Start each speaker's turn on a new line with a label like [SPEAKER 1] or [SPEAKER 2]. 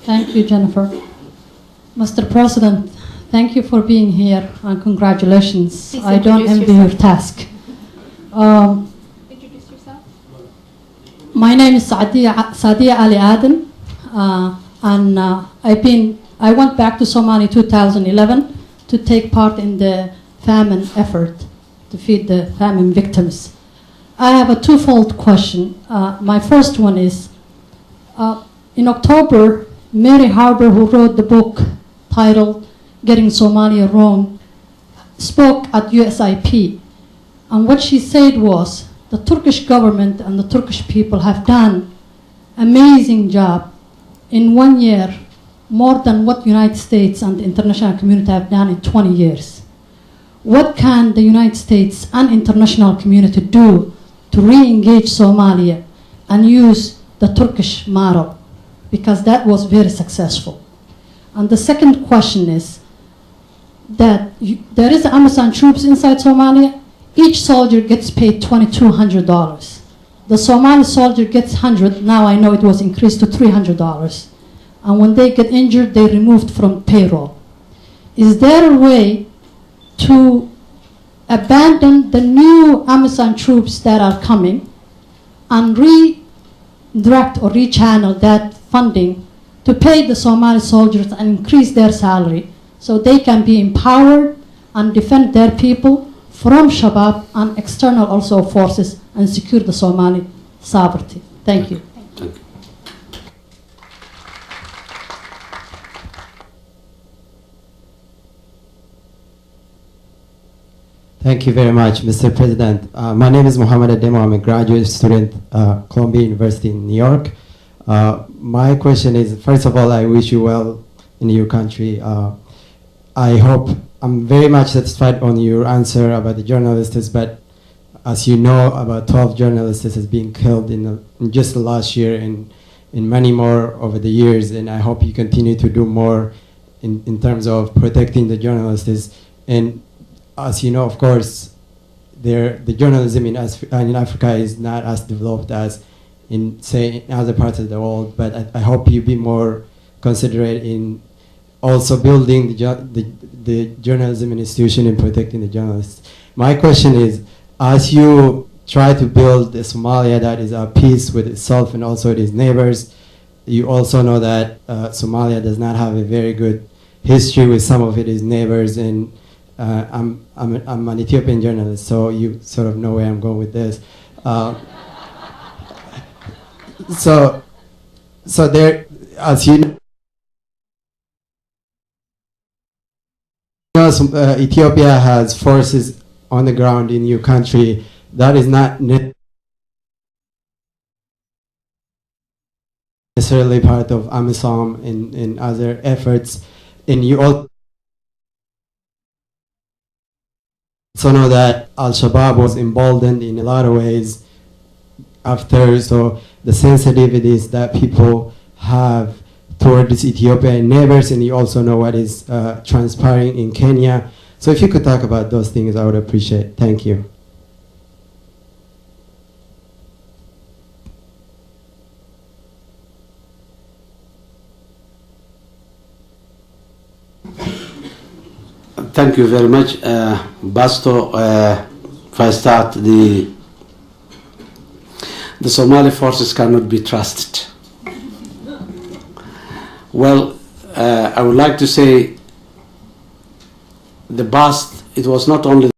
[SPEAKER 1] Thank you, Jennifer. Mr. President, thank you for being here and congratulations.
[SPEAKER 2] Please
[SPEAKER 1] I don't
[SPEAKER 2] introduce
[SPEAKER 1] envy your
[SPEAKER 2] yourself.
[SPEAKER 1] task.
[SPEAKER 2] Introduce yourself.
[SPEAKER 1] My name is Sadia Ali Aden, and I went back to Somalia 2011 to take part in the famine effort to feed the famine victims. I have a twofold question. My first one is, in October, Mary Harber, who wrote the book titled Getting Somalia Wrong, spoke at USIP. And what she said was, the Turkish government and the Turkish people have done amazing job in 1 year, more than what the United States and the international community have done in 20 years. What can the United States and international community do to re-engage Somalia and use the Turkish model? Because that was very successful. And the second question is that there is Amazon troops inside Somalia. Each soldier gets paid $2,200. The Somali soldier gets 100. Now I know it was increased to $300. And when they get injured, they're removed from payroll. Is there a way to abandon the new Amazon troops that are coming and redirect or rechannel that funding to pay the Somali soldiers and increase their salary so they can be empowered and defend their people from Shabab and external also forces and secure the Somali sovereignty? Thank you.
[SPEAKER 3] Thank you.
[SPEAKER 4] Thank you very much, Mr. President. My name is Mohammed Ademo. I'm a graduate student at Columbia University in New York. My question is, first of all, I wish you well in your country. I'm very much satisfied on your answer about the journalists, but as you know, about 12 journalists has been killed in just the last year and many more over the years, and I hope you continue to do more in terms of protecting the journalists. And as you know, of course, the journalism in Africa is not as developed as in, say, in other parts of the world, but I hope you be more considerate in also building the journalism institution and protecting the journalists. My question is, as you try to build a Somalia that is at peace with itself and also with its neighbors, you also know that Somalia does not have a very good history with some of its neighbors, and I'm an Ethiopian journalist, so you sort of know where I'm going with this. So there, as you know, Ethiopia has forces on the ground in your country. That is not necessarily part of AMISOM and other efforts. And you also know that Al-Shabaab was emboldened in a lot of ways after, so the sensitivities that people have towards Ethiopian neighbors, and you also know what is transpiring in Kenya. So if you could talk about those things, I would appreciate it. Thank you.
[SPEAKER 3] Thank you very much. Basto, if I start, the Somali forces cannot be trusted. Well, I would like to say the past, it was not only